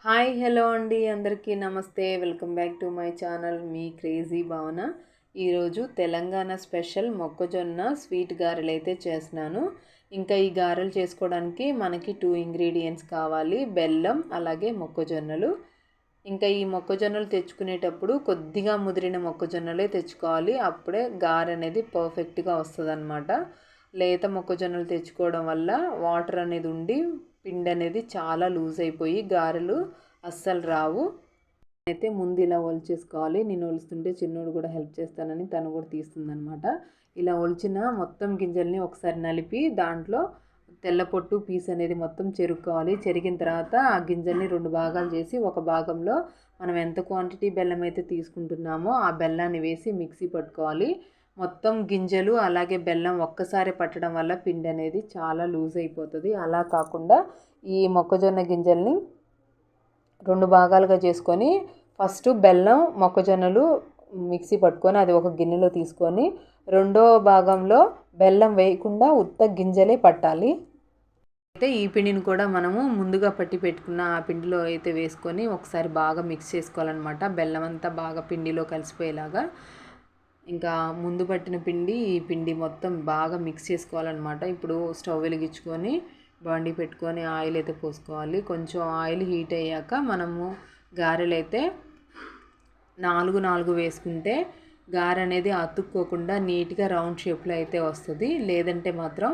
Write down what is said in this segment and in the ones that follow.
Hi hello అండి, అందరికీ నమస్తే. Welcome back to my channel me crazy భావన. ఈరోజు తెలంగాణ స్పెషల్ మొక్కజొన్న స్వీట్ గారెలు అయితే చేస్తున్నాను. ఇంకా ఈ గారెలు చేసుకోవడానికి మనకి 2 ఇంగ్రీడియంట్స్ కావాలి, బెల్లం అలాగే మొక్కజొన్నలు. ఇంకా ఈ మొక్కజొన్నలు తెచ్చుకునేటప్పుడు కొద్దిగా ముదిరిన మొక్కజొన్నలే తెచ్చుకోవాలి, అప్పుడే గారె అనేది పర్ఫెక్ట్గా వస్తుంది. లేత మొక్కజొన్నలు తెచ్చుకోవడం వల్ల వాటర్ అనేది ఉండి పిండి అనేది చాలా లూజ్ అయిపోయి గారెలు అస్సలు రావు. అయితే ముందు ఇలా ఒలిచేసుకోవాలి. నేను ఒలుస్తుంటే చిన్నోడు కూడా హెల్ప్ చేస్తానని తను కూడా తీస్తుందనమాట. ఇలా ఒలిచిన మొత్తం గింజల్ని ఒకసారి నలిపి దాంట్లో తెల్ల పొట్టు పీస్ అనేది మొత్తం చెరుక్కోవాలి. చెరిగిన తర్వాత ఆ గింజల్ని 2 భాగాలు చేసి ఒక భాగంలో మనం ఎంత క్వాంటిటీ బెల్లం అయితే తీసుకుంటున్నామో ఆ బెల్లాన్ని వేసి మిక్సీ పట్టుకోవాలి. మొత్తం గింజలు అలాగే బెల్లం ఒక్కసారి పట్టడం వల్ల పిండి అనేది చాలా లూజ్ అయిపోతుంది. అలా కాకుండా ఈ మొక్కజొన్న గింజల్ని 2 భాగాలుగా చేసుకొని ఫస్ట్ బెల్లం మొక్కజొన్నలు మిక్సీ పట్టుకొని అది ఒక గిన్నెలో తీసుకొని రెండో భాగంలో బెల్లం వేయకుండా ఉత్త గింజలే పట్టాలి. అయితే ఈ పిండిని కూడా మనము ముందుగా పట్టి పెట్టుకున్న ఆ పిండిలో అయితే వేసుకొని ఒకసారి బాగా మిక్స్ చేసుకోవాలన్నమాట. బెల్లం అంతా బాగా పిండిలో కలిసిపోయేలాగా. ఇంకా ముందు పట్టిన పిండి ఈ పిండి మొత్తం బాగా మిక్స్ చేసుకోవాలన్నమాట. ఇప్పుడు స్టవ్ వెలిగించుకొని బాండీ పెట్టుకొని ఆయిల్ అయితే పోసుకోవాలి. కొంచెం ఆయిల్ హీట్ అయ్యాక మనము గారెలు అయితే 4 వేసుకుంటే గారె అనేది అతుక్కోకుండా నీట్గా రౌండ్ షేప్లో అయితే వస్తుంది. లేదంటే మాత్రం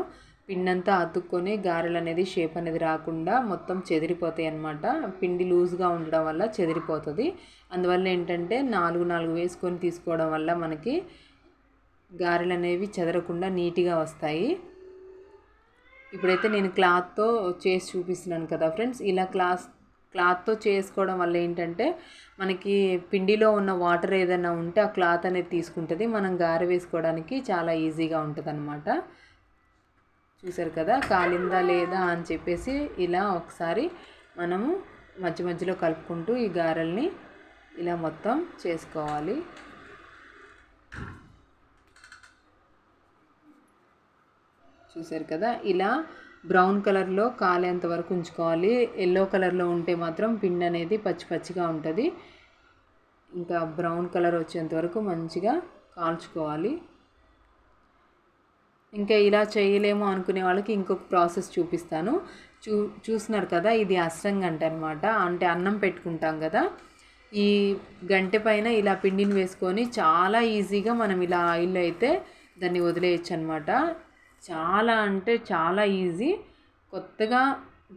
పిండంతా అతుక్కొని గారెలు అనేది షేప్ అనేది రాకుండా మొత్తం చెదిరిపోతాయి అన్నమాట. పిండి లూజ్గా ఉండడం వల్ల చెదిరిపోతుంది. అందువల్ల ఏంటంటే 4 వేసుకొని తీసుకోవడం వల్ల మనకి గారెలు అనేవి చెదరకుండా నీట్గా వస్తాయి. ఇప్పుడైతే నేను క్లాత్తో చేసి చూపిస్తున్నాను కదా ఫ్రెండ్స్. ఇలా క్లాత్తో చేసుకోవడం వల్ల ఏంటంటే మనకి పిండిలో ఉన్న వాటర్ ఏదైనా ఉంటే ఆ క్లాత్ అనేది తీసుకుంటుంది. మనం గారె వేసుకోవడానికి చాలా ఈజీగా ఉంటుంది అన్నమాట. చూసారు కదా కాలిందా లేదా అని చెప్పేసి ఇలా ఒకసారి మనము మధ్యలో కలుపుకుంటూ ఈ గారెల్ని ఇలా మొత్తం చేసుకోవాలి. చూసారు కదా ఇలా బ్రౌన్ కలర్లో కాలేంత వరకు ఉంచుకోవాలి. ఎల్లో కలర్లో ఉంటే మాత్రం పిండి అనేది పచ్చిగా ఉంటుంది. ఇంకా బ్రౌన్ కలర్ వచ్చేంత వరకు మంచిగా కాల్చుకోవాలి. ఇంకా ఇలా చేయలేము అనుకునే వాళ్ళకి ఇంకొక ప్రాసెస్ చూపిస్తాను. చూస్తున్నారు కదా ఇది అస్రం గంట అనమాట. అంటే అన్నం పెట్టుకుంటాం కదా, ఈ గంటె పైన ఇలా పిండిని వేసుకొని చాలా ఈజీగా మనం ఇలా ఆయిల్లో అయితే దాన్ని వదిలేయచ్చు అనమాట. చాలా అంటే చాలా ఈజీ. కొత్తగా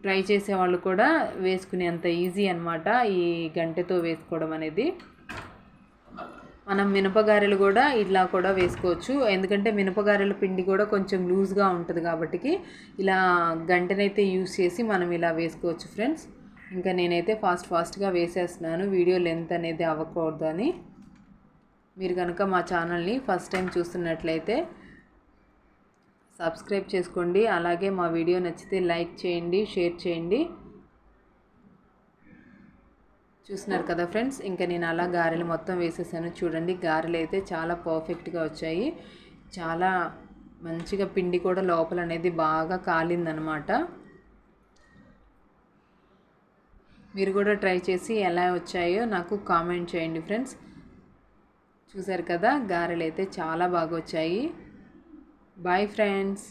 ట్రై చేసేవాళ్ళు కూడా వేసుకునేంత ఈజీ అనమాట ఈ గంటెతో వేసుకోవడం అనేది. మనం మినపగారెలు కూడా ఇలా కూడా వేసుకోవచ్చు. ఎందుకంటే మినపగారెల పిండి కూడా కొంచెం లూజ్గా ఉంటుంది కాబట్టి ఇలా గంటనైతే యూస్ చేసి మనం ఇలా వేసుకోవచ్చు ఫ్రెండ్స్. ఇంకా నేనైతే ఫాస్ట్గా వేసేస్తున్నాను, వీడియో లెంత్ అనేది అవ్వకూడదు అని. మీరు కనుక మా ఛానల్ని ఫస్ట్ టైం చూస్తున్నట్లయితే సబ్స్క్రైబ్ చేసుకోండి. అలాగే మా వీడియో నచ్చితే లైక్ చేయండి, షేర్ చేయండి. చూస్తున్నారు కదా ఫ్రెండ్స్, ఇంకా నేను అలా గారెలు మొత్తం వేసేసాను. చూడండి గారెలు అయితే చాలా పర్ఫెక్ట్గా వచ్చాయి. చాలా మంచిగా పిండి కూడా లోపల అనేది బాగా కాలిందనమాట. మీరు కూడా ట్రై చేసి ఎలా వచ్చాయో నాకు కామెంట్ చేయండి ఫ్రెండ్స్. చూసారు కదా గారెలు అయితే చాలా బాగా వచ్చాయి. Boy friends.